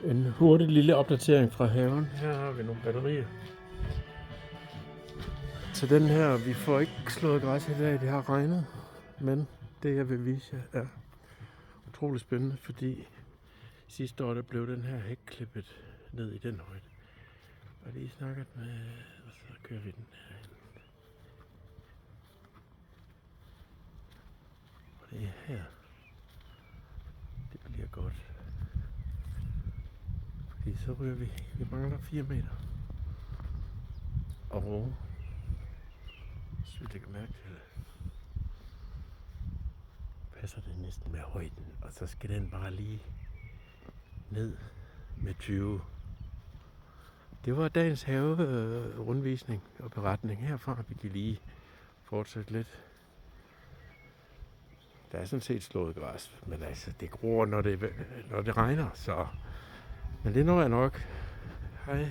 En hurtig lille opdatering fra haven. Her har vi nogle batterier. Til den her, vi får ikke slået græs i dag, det har regnet. Men det jeg vil vise jer er utrolig spændende, fordi sidste år der blev den her hæk klippet ned i den højde. Og lige snakket med, og så kører vi den herinde. Og det er her. Det bliver godt. Fordi så ryger vi mangler 4 meter. Og så vil jeg kan mærke til det. Passer det næsten med højden, og så skal den bare lige ned med 20. Det var dagens have rundvisning og beretning herfra. Vi kan lige fortsætte lidt. Der er sådan set slået græs, men altså det gror, når det regner, så. Men det når jeg nok. Hej.